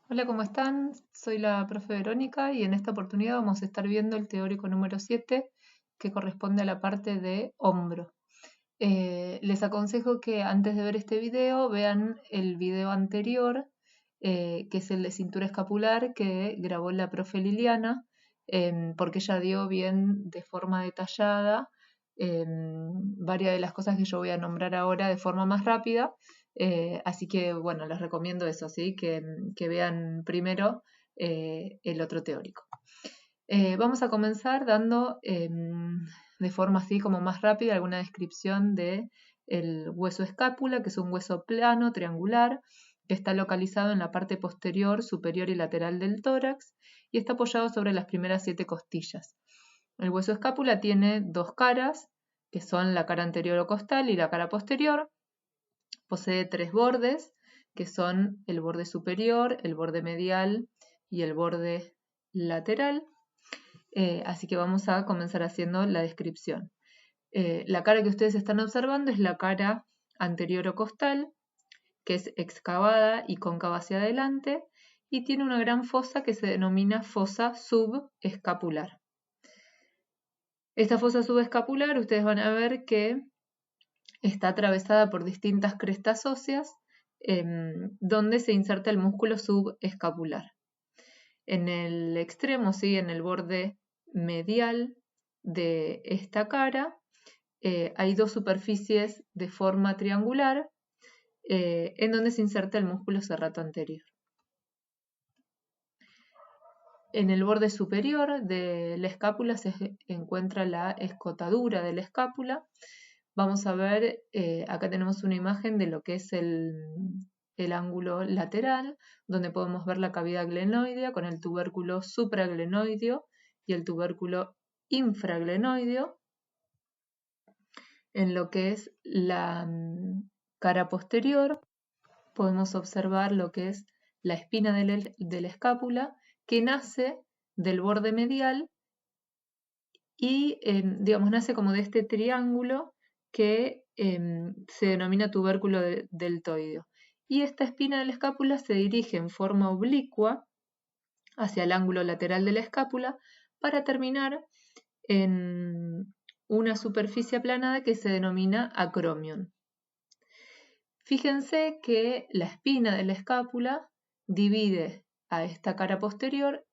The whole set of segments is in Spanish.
Hola, ¿cómo están? Soy la profe Verónica y en esta oportunidad vamos a estar viendo el teórico número 7 que corresponde a la parte de hombro. Les aconsejo que antes de ver este video vean el video anterior, que es el de cintura escapular que grabó la profe Liliana, porque ella dio bien de forma detallada varias de las cosas que yo voy a nombrar ahora de forma más rápida. Así que, bueno, les recomiendo eso, ¿sí? Que vean primero el otro teórico. Vamos a comenzar dando de forma así como más rápida alguna descripción de el hueso escápula, que es un hueso plano, triangular, que está localizado en la parte posterior, superior y lateral del tórax y está apoyado sobre las primeras 7 costillas. El hueso escápula tiene dos caras, que son la cara anterior o costal y la cara posterior. Posee 3 bordes, que son el borde superior, el borde medial y el borde lateral. Así que vamos a comenzar haciendo la descripción. La cara que ustedes están observando es la cara anterior o costal, que es excavada y cóncava hacia adelante, y tiene una gran fosa que se denomina fosa subescapular. Esta fosa subescapular, ustedes van a ver que está atravesada por distintas crestas óseas, donde se inserta el músculo subescapular. En el extremo, ¿sí? En el borde medial de esta cara, hay dos superficies de forma triangular, en donde se inserta el músculo serrato anterior. En el borde superior de la escápula se encuentra la escotadura de la escápula. Vamos a ver, acá tenemos una imagen de lo que es el ángulo lateral, donde podemos ver la cavidad glenoidea con el tubérculo supraglenoideo y el tubérculo infraglenoideo. En lo que es la cara posterior, podemos observar lo que es la espina de la escápula, que nace del borde medial y, digamos, nace como de este triángulo que se denomina tubérculo deltoideo. Y esta espina de la escápula se dirige en forma oblicua hacia el ángulo lateral de la escápula para terminar en una superficie aplanada que se denomina acromion. Fíjense que la espina de la escápula divide a esta cara posterior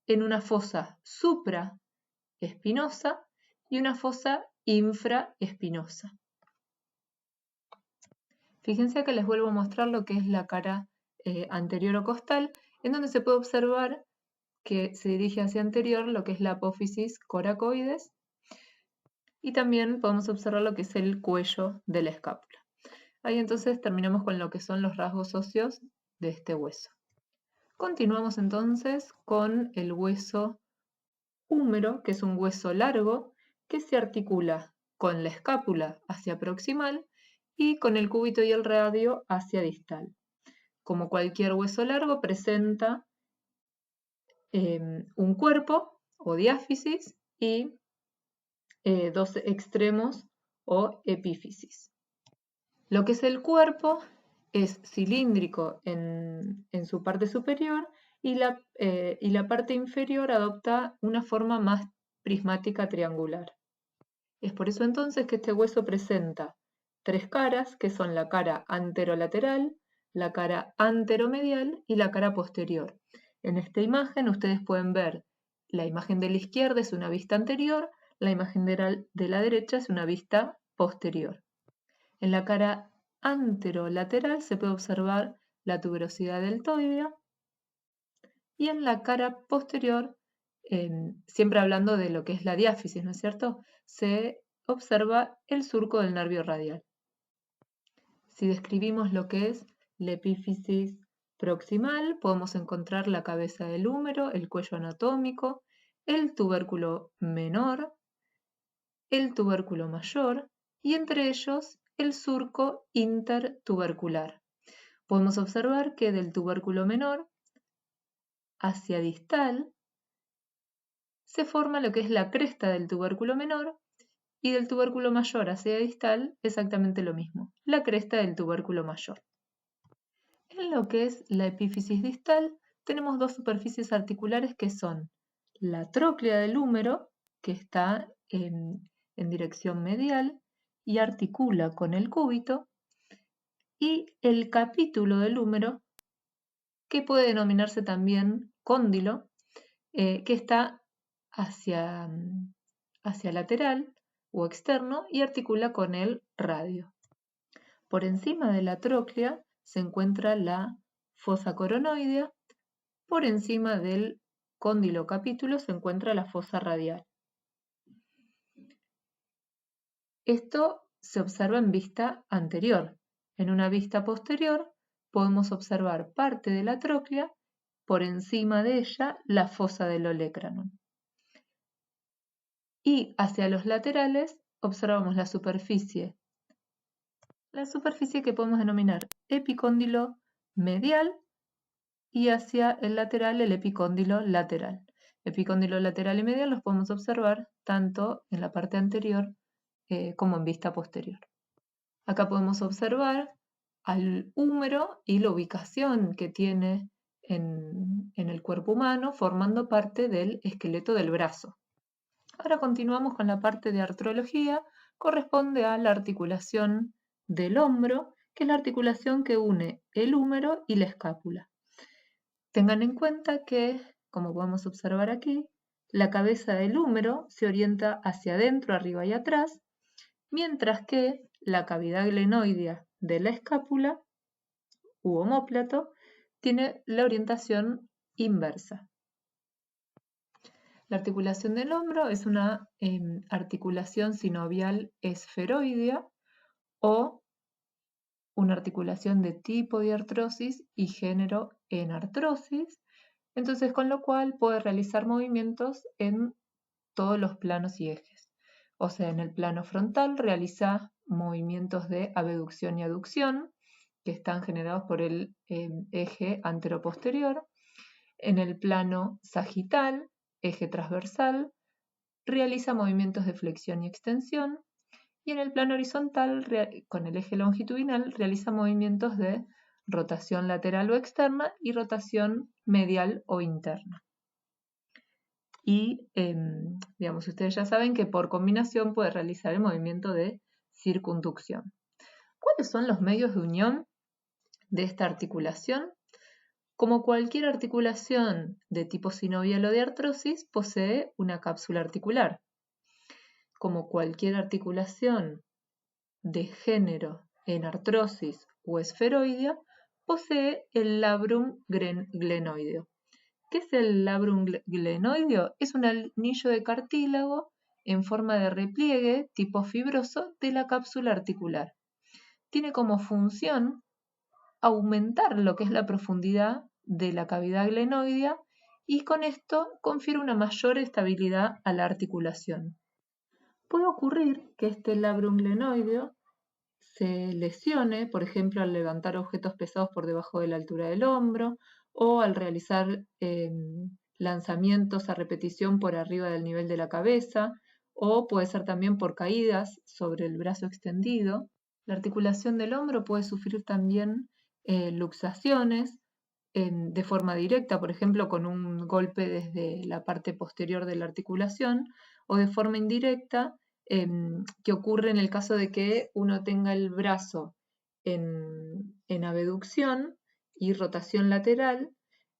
en una fosa supraespinosa y una fosa infraespinosa. Fíjense que les vuelvo a mostrar lo que es la cara anterior o costal, en donde se puede observar que se dirige hacia anterior lo que es la apófisis coracoides y también podemos observar lo que es el cuello de la escápula. Ahí entonces terminamos con lo que son los rasgos óseos de este hueso. Continuamos entonces con el hueso húmero, que es un hueso largo que se articula con la escápula hacia proximal y con el cúbito y el radio hacia distal. Como cualquier hueso largo, presenta un cuerpo o diáfisis y dos extremos o epífisis. Lo que es el cuerpo es cilíndrico en su parte superior y la parte inferior adopta una forma más prismática triangular. Es por eso entonces que este hueso presenta 3 caras, que son la cara anterolateral, la cara anteromedial y la cara posterior. En esta imagen ustedes pueden ver la imagen de la izquierda es una vista anterior, la imagen de la derecha es una vista posterior. En la cara anterolateral se puede observar la tuberosidad deltoidea y en la cara posterior, siempre hablando de lo que es la diáfisis, ¿no es cierto?, se observa el surco del nervio radial. Si describimos lo que es la epífisis proximal, podemos encontrar la cabeza del húmero, el cuello anatómico, el tubérculo menor, el tubérculo mayor y entre ellos el surco intertubercular. Podemos observar que del tubérculo menor hacia distal se forma lo que es la cresta del tubérculo menor y del tubérculo mayor hacia distal exactamente lo mismo, la cresta del tubérculo mayor. En lo que es la epífisis distal tenemos dos superficies articulares que son la tróclea del húmero, que está en dirección medial y articula con el cúbito, y el capítulo del húmero, que puede denominarse también cóndilo, que está hacia lateral o externo y articula con el radio. Por encima de la tróclea se encuentra la fosa coronoidea, por encima del cóndilo capítulo se encuentra la fosa radial. Esto se observa en vista anterior. En una vista posterior podemos observar parte de la tróclea, por encima de ella la fosa del olecranon. Y hacia los laterales observamos la superficie que podemos denominar epicóndilo medial, y hacia el lateral el epicóndilo lateral. Epicóndilo lateral y medial los podemos observar tanto en la parte anterior como en vista posterior. Acá podemos observar al húmero y la ubicación que tiene en el cuerpo humano, formando parte del esqueleto del brazo. Ahora continuamos con la parte de artrología, corresponde a la articulación del hombro, que es la articulación que une el húmero y la escápula. Tengan en cuenta que, como podemos observar aquí, la cabeza del húmero se orienta hacia adentro, arriba y atrás, mientras que la cavidad glenoidea de la escápula u omóplato tiene la orientación inversa. La articulación del hombro es una articulación sinovial esferoidea o una articulación de tipo de artrosis y género en artrosis, entonces con lo cual puede realizar movimientos en todos los planos y ejes. O sea, en el plano frontal realiza movimientos de abducción y aducción, que están generados por el eje anteroposterior. En el plano sagital, eje transversal, realiza movimientos de flexión y extensión. Y en el plano horizontal, con el eje longitudinal, realiza movimientos de rotación lateral o externa y rotación medial o interna. Y, digamos, ustedes ya saben que por combinación puede realizar el movimiento de circunducción. ¿Cuáles son los medios de unión de esta articulación? Como cualquier articulación de tipo sinovial o de artrosis, posee una cápsula articular. Como cualquier articulación de género en artrosis o esferoidea, posee el labrum glenoideo. ¿Qué es el labrum glenoideo? Es un anillo de cartílago en forma de repliegue tipo fibroso de la cápsula articular. Tiene como función aumentar lo que es la profundidad de la cavidad glenoidea y con esto confiere una mayor estabilidad a la articulación. Puede ocurrir que este labrum glenoideo se lesione, por ejemplo, al levantar objetos pesados por debajo de la altura del hombro o al realizar lanzamientos a repetición por arriba del nivel de la cabeza, o puede ser también por caídas sobre el brazo extendido. La articulación del hombro puede sufrir también luxaciones de forma directa, por ejemplo, con un golpe desde la parte posterior de la articulación, o de forma indirecta, que ocurre en el caso de que uno tenga el brazo en abducción y rotación lateral,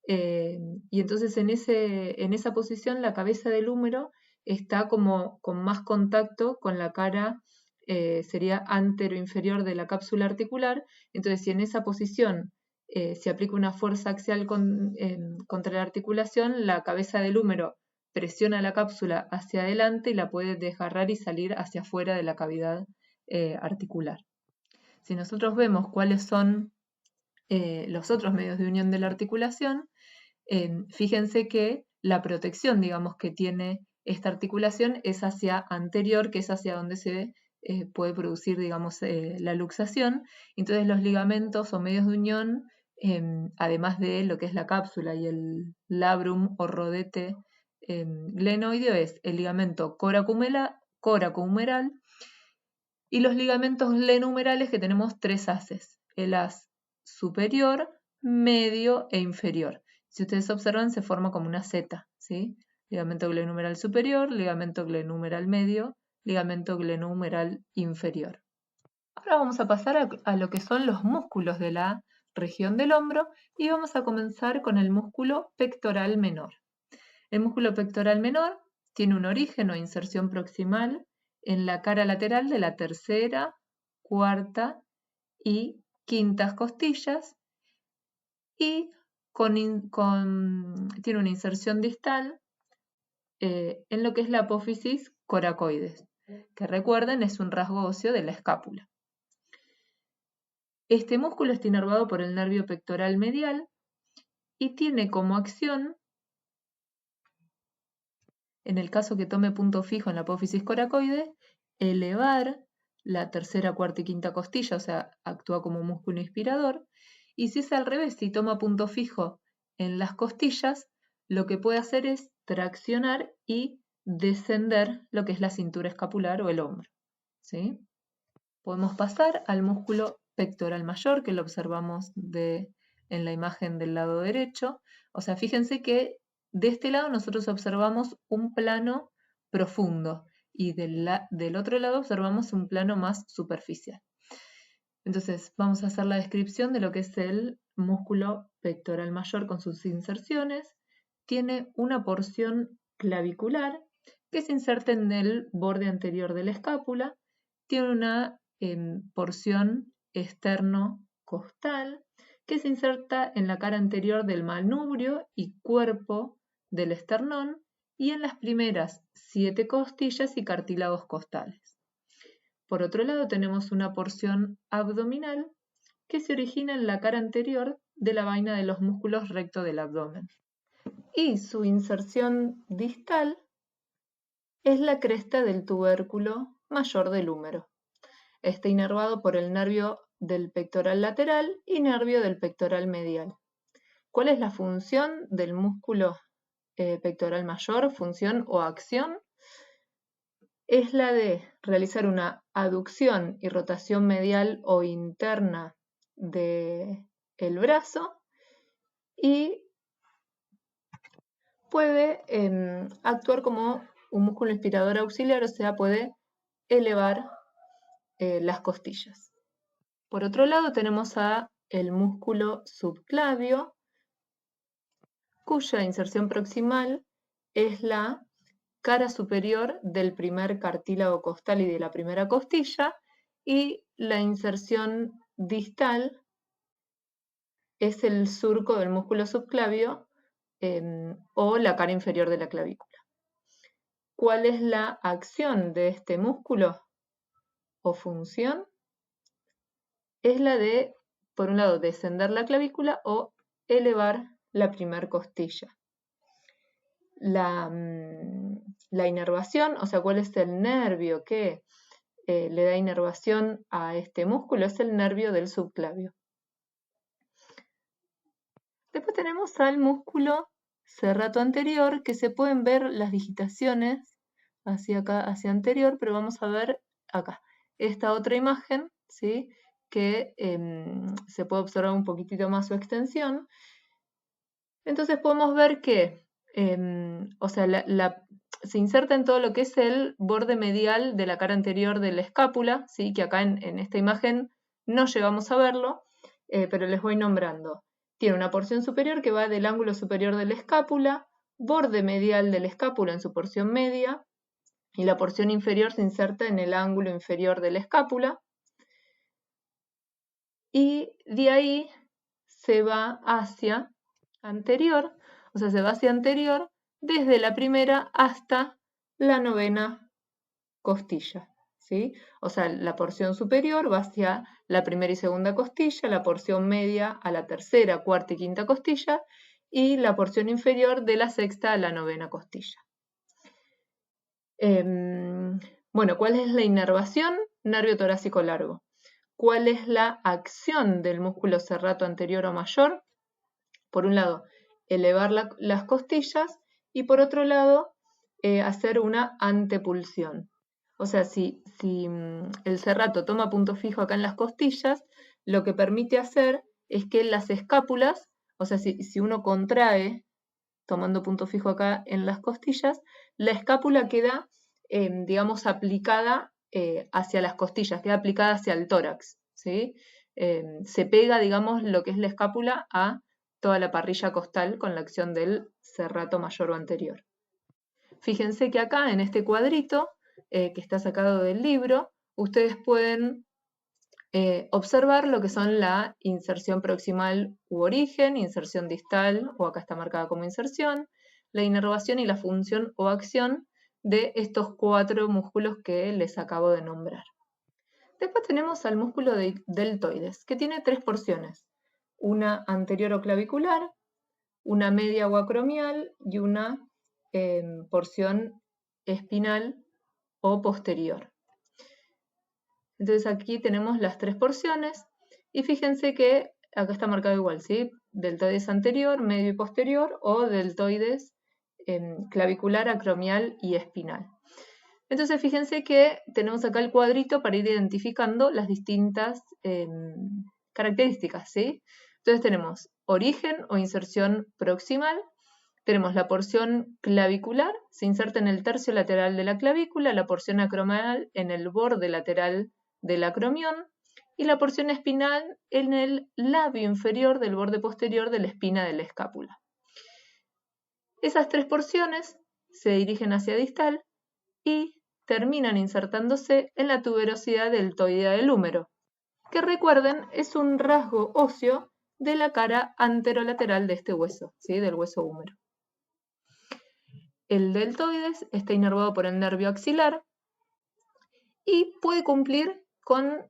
y entonces en esa posición la cabeza del húmero está como con más contacto con la cara, sería antero-inferior de la cápsula articular. Entonces, si en esa posición se aplica una fuerza axial contra la articulación, la cabeza del húmero presiona la cápsula hacia adelante y la puede desgarrar y salir hacia afuera de la cavidad articular. Si nosotros vemos cuáles son los otros medios de unión de la articulación, fíjense que la protección, digamos, que tiene esta articulación es hacia anterior, que es hacia donde se puede producir, digamos, la luxación. Entonces los ligamentos o medios de unión, además de lo que es la cápsula y el labrum o rodete glenoideo, es el ligamento coracohumeral y los ligamentos glenohumerales, que tenemos tres haces: el haz superior, medio e inferior. Si ustedes observan, se forma como una Z, ¿sí? Ligamento glenohumeral superior, ligamento glenohumeral medio, ligamento glenohumeral inferior. Ahora vamos a pasar a lo que son los músculos de la región del hombro y vamos a comenzar con el músculo pectoral menor. El músculo pectoral menor tiene un origen o inserción proximal en la cara lateral de la tercera, cuarta y quintas costillas y tiene una inserción distal en lo que es la apófisis coracoides, que recuerden es un rasgo óseo de la escápula. Este músculo está inervado por el nervio pectoral medial y tiene como acción, en el caso que tome punto fijo en la apófisis coracoide, elevar la tercera, cuarta y quinta costilla, o sea, actúa como músculo inspirador, y si es al revés, si toma punto fijo en las costillas, lo que puede hacer es traccionar y descender lo que es la cintura escapular o el hombro, ¿sí? Podemos pasar al músculo pectoral mayor, que lo observamos en la imagen del lado derecho. O sea, fíjense que de este lado nosotros observamos un plano profundo y del otro lado observamos un plano más superficial. Entonces, vamos a hacer la descripción de lo que es el músculo pectoral mayor con sus inserciones. Tiene una porción clavicular que se inserta en el borde anterior de la escápula. Tiene una porción externo-costal que se inserta en la cara anterior del manubrio y cuerpo del esternón y en las primeras 7 costillas y cartílagos costales. Por otro lado, tenemos una porción abdominal que se origina en la cara anterior de la vaina de los músculos recto del abdomen. Y su inserción distal es la cresta del tubérculo mayor del húmero. Está inervado por el nervio del pectoral lateral y nervio del pectoral medial. ¿Cuál es la función del músculo pectoral mayor? Función o acción es la de realizar una aducción y rotación medial o interna del brazo y puede actuar como un músculo inspirador auxiliar, o sea, puede elevar las costillas. Por otro lado tenemos el músculo subclavio, cuya inserción proximal es la cara superior del primer cartílago costal y de la primera costilla, y la inserción distal es el surco del músculo subclavio o la cara inferior de la clavícula. ¿Cuál es la acción de este músculo o función? Es la de, por un lado, descender la clavícula o elevar la primer costilla. La inervación, o sea, ¿cuál es el nervio que le da inervación a este músculo? Es el nervio del subclavio. Después tenemos al músculo serrato anterior, que se pueden ver las digitaciones hacia acá, hacia anterior, pero vamos a ver acá esta otra imagen, ¿sí? Que se puede observar un poquitito más su extensión. Entonces podemos ver que o sea, se inserta en todo lo que es el borde medial de la cara anterior de la escápula, ¿sí? Que acá en esta imagen no llegamos a verlo, pero les voy nombrando. Tiene una porción superior que va del ángulo superior de la escápula, borde medial de la escápula en su porción media, y la porción inferior se inserta en el ángulo inferior de la escápula, y de ahí se va hacia anterior, o sea, se va hacia anterior desde la primera hasta la novena costilla, ¿sí? O sea, la porción superior va hacia la primera y segunda costilla, la porción media a la tercera, cuarta y quinta costilla, y la porción inferior de la sexta a la novena costilla. Bueno, ¿cuál es la inervación? Nervio torácico largo. ¿Cuál es la acción del músculo serrato anterior o mayor? Por un lado, elevar las costillas y por otro lado, hacer una antepulsión. O sea, si el serrato toma punto fijo acá en las costillas, lo que permite hacer es que las escápulas O sea, si uno contrae, tomando punto fijo acá en las costillas, la escápula queda, digamos, aplicada hacia las costillas, queda aplicada hacia el tórax, ¿sí? Se pega, digamos, lo que es la escápula a toda la parrilla costal con la acción del serrato mayor o anterior. Fíjense que acá en este cuadrito, que está sacado del libro, ustedes pueden observar lo que son la inserción proximal u origen, inserción distal, o acá está marcada como inserción, la inervación y la función o acción de estos 4 músculos que les acabo de nombrar. Después tenemos al músculo deltoides, que tiene 3 porciones, una anterior o clavicular, una media o acromial y una porción espinal o posterior. Entonces aquí tenemos las 3 porciones y fíjense que acá está marcado igual, ¿sí? Deltoides anterior, medio y posterior o deltoides clavicular, acromial y espinal. Entonces fíjense que tenemos acá el cuadrito para ir identificando las distintas características, ¿sí? Entonces tenemos origen o inserción proximal, tenemos la porción clavicular, se inserta en el tercio lateral de la clavícula, la porción acromial en el borde lateral del acromión y la porción espinal en el labio inferior del borde posterior de la espina de la escápula. Esas 3 porciones se dirigen hacia distal y terminan insertándose en la tuberosidad deltoidea del húmero, que recuerden es un rasgo óseo de la cara anterolateral de este hueso, ¿sí? Del hueso húmero. El deltoides está inervado por el nervio axilar y puede cumplir con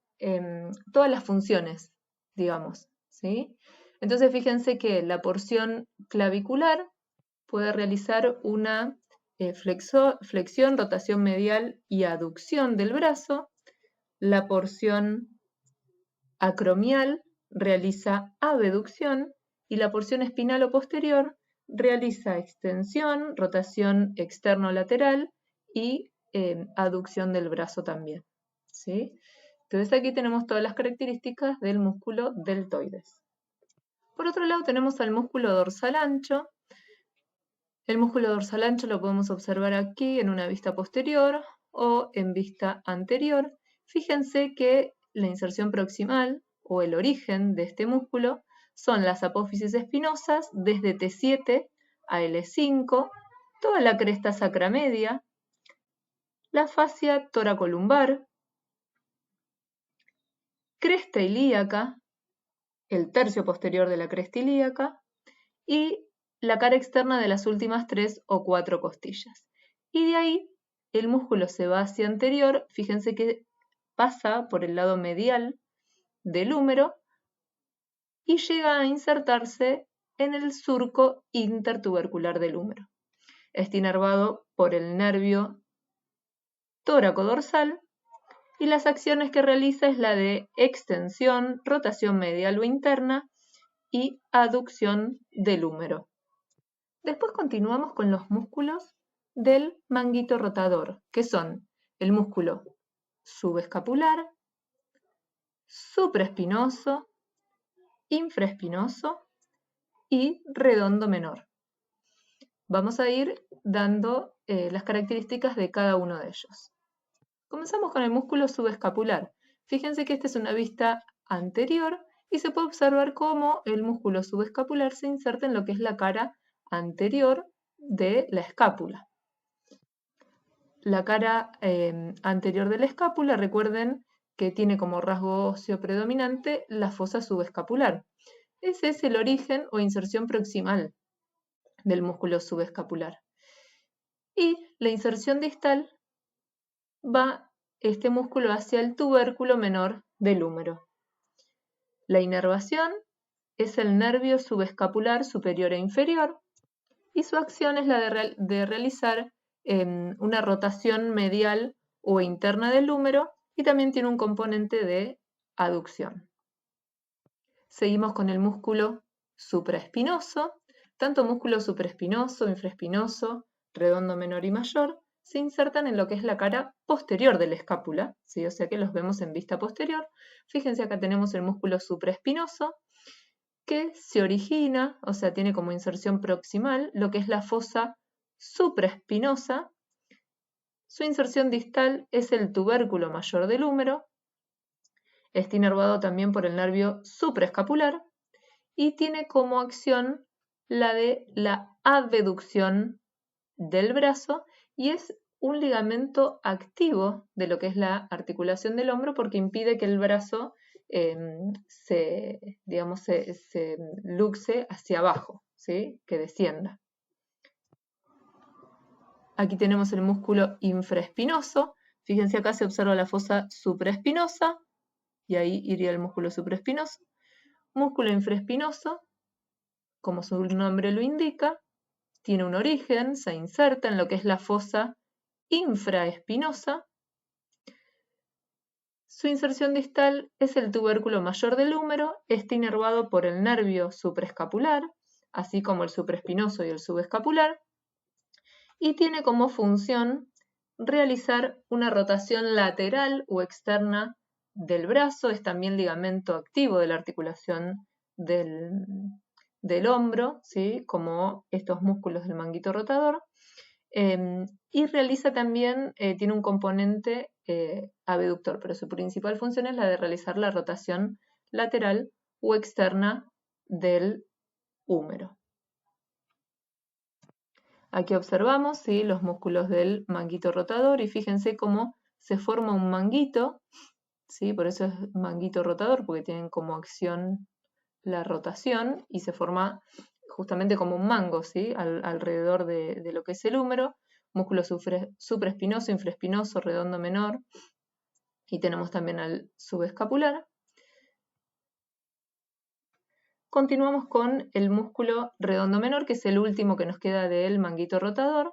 todas las funciones, digamos, ¿sí? Entonces fíjense que la porción clavicular puede realizar una flexión, rotación medial y aducción del brazo. La porción acromial realiza abducción y la porción espinal o posterior realiza extensión, rotación externo-lateral y aducción del brazo también, ¿sí? Entonces aquí tenemos todas las características del músculo deltoides. Por otro lado tenemos al músculo dorsal ancho. El músculo dorsal ancho lo podemos observar aquí en una vista posterior o en vista anterior. Fíjense que la inserción proximal o el origen de este músculo son las apófisis espinosas desde T7 a L5, toda la cresta sacramedia, la fascia toracolumbar, cresta ilíaca, el tercio posterior de la cresta ilíaca y la cara externa de las últimas 3 o 4 costillas. Y de ahí el músculo se va hacia anterior, fíjense que pasa por el lado medial del húmero y llega a insertarse en el surco intertubercular del húmero. Está inervado por el nervio tóraco-dorsal y las acciones que realiza es la de extensión, rotación medial o interna y aducción del húmero. Después continuamos con los músculos del manguito rotador, que son el músculo subescapular, supraespinoso, infraespinoso y redondo menor. Vamos a ir dando las características de cada uno de ellos. Comenzamos con el músculo subescapular. Fíjense que esta es una vista anterior y se puede observar cómo el músculo subescapular se inserta en lo que es la cara anterior de la escápula. La cara anterior de la escápula, recuerden que tiene como rasgo óseo predominante la fosa subescapular. Ese es el origen o inserción proximal del músculo subescapular. Y la inserción distal va este músculo hacia el tubérculo menor del húmero. La inervación es el nervio subescapular superior e inferior y su acción es la de realizar una rotación medial o interna del húmero y también tiene un componente de aducción. Seguimos con el músculo supraespinoso. Tanto músculo supraespinoso, infraespinoso, redondo menor y mayor se insertan en lo que es la cara posterior de la escápula, ¿sí? O sea que los vemos en vista posterior. Fíjense acá tenemos el músculo supraespinoso que se origina, o sea, tiene como inserción proximal, lo que es la fosa supraespinosa. Su inserción distal es el tubérculo mayor del húmero. Está inervado también por el nervio supraescapular y tiene como acción la de la abducción del brazo y es un ligamento activo de lo que es la articulación del hombro porque impide que el brazo se luxe hacia abajo, ¿sí? Que descienda. Aquí tenemos el músculo infraespinoso. Fíjense, acá se observa la fosa supraespinosa y ahí iría el músculo supraespinoso. Músculo infraespinoso, como su nombre lo indica, tiene un origen, se inserta en lo que es la fosa infraespinosa. Su inserción distal es el tubérculo mayor del húmero, está inervado por el nervio supraescapular, así como el supraespinoso y el subescapular, y tiene como función realizar una rotación lateral o externa del brazo, es también ligamento activo de la articulación del hombro, ¿sí? Como estos músculos del manguito rotador, y realiza también, tiene un componente abductor, pero su principal función es la de realizar la rotación lateral o externa del húmero. Aquí observamos, ¿sí?, los músculos del manguito rotador y fíjense cómo se forma un manguito, ¿sí? Por eso es manguito rotador, porque tienen como acción la rotación y se forma justamente como un mango, ¿sí? Alrededor de lo que es el húmero, músculo supraespinoso, infraespinoso, redondo menor, y tenemos también al subescapular. Continuamos con el músculo redondo menor, que es el último que nos queda del manguito rotador.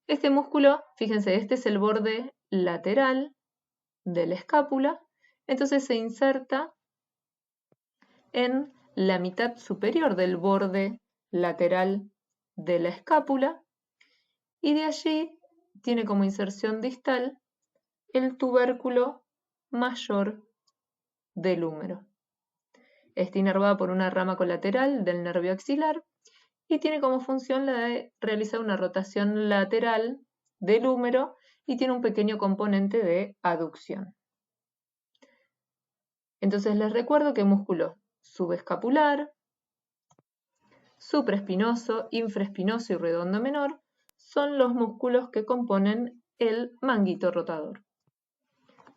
Este músculo, fíjense, este es el borde lateral de la escápula, entonces se inserta en la mitad superior del borde lateral de la escápula y de allí tiene como inserción distal el tubérculo mayor del húmero. Está inervado por una rama colateral del nervio axilar y tiene como función la de realizar una rotación lateral del húmero y tiene un pequeño componente de aducción. Entonces les recuerdo que músculo subescapular, supraespinoso, infraespinoso y redondo menor son los músculos que componen el manguito rotador.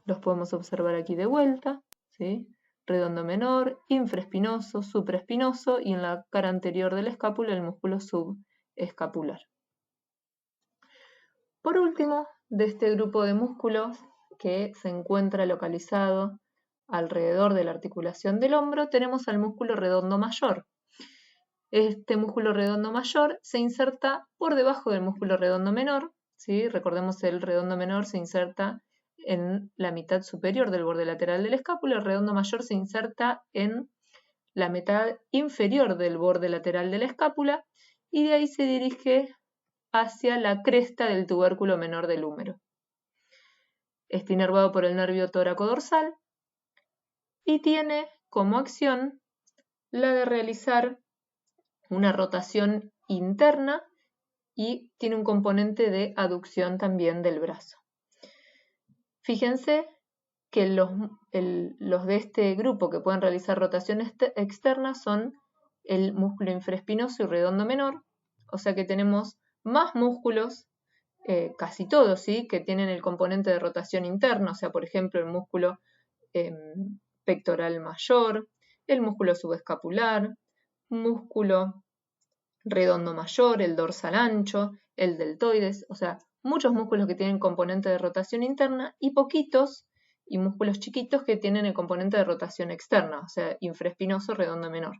Los podemos observar aquí de vuelta, ¿sí? Redondo menor, infraespinoso, supraespinoso y en la cara anterior de la escápula el músculo subescapular. Por último, de este grupo de músculos que se encuentra localizado alrededor de la articulación del hombro, tenemos al músculo redondo mayor. Este músculo redondo mayor se inserta por debajo del músculo redondo menor, ¿sí? Recordemos, el redondo menor se inserta en la mitad superior del borde lateral de la escápula, el redondo mayor se inserta en la mitad inferior del borde lateral de la escápula y de ahí se dirige hacia la cresta del tubérculo menor del húmero. Está inervado por el nervio tóraco-dorsal y tiene como acción la de realizar una rotación interna y tiene un componente de aducción también del brazo. Fíjense que los de este grupo que pueden realizar rotación externa son el músculo infraespinoso y redondo menor, o sea que tenemos más músculos, casi todos, ¿sí?, que tienen el componente de rotación interna, o sea, por ejemplo, el músculo pectoral mayor, el músculo subescapular, músculo redondo mayor, el dorsal ancho, el deltoides, o sea, muchos músculos que tienen componente de rotación interna y poquitos y músculos chiquitos que tienen el componente de rotación externa, o sea, infraespinoso, redondo menor.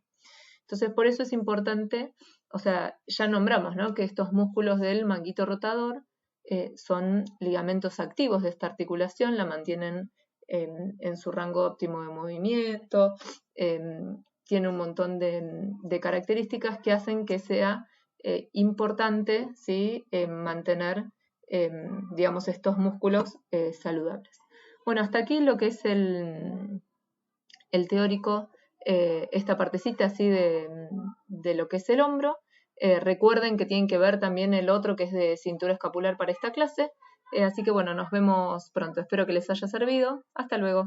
Entonces, por eso es importante, o sea, ya nombramos, ¿no?, que estos músculos del manguito rotador son ligamentos activos de esta articulación, la mantienen en su rango óptimo de movimiento, tiene un montón de características que hacen que sea importante, ¿sí?, mantener, digamos, estos músculos saludables. Bueno, hasta aquí lo que es el teórico esta partecita así de lo que es el hombro. Recuerden que tienen que ver también el otro que es de cintura escapular para esta clase. Así que bueno, nos vemos pronto. Espero que les haya servido. Hasta luego.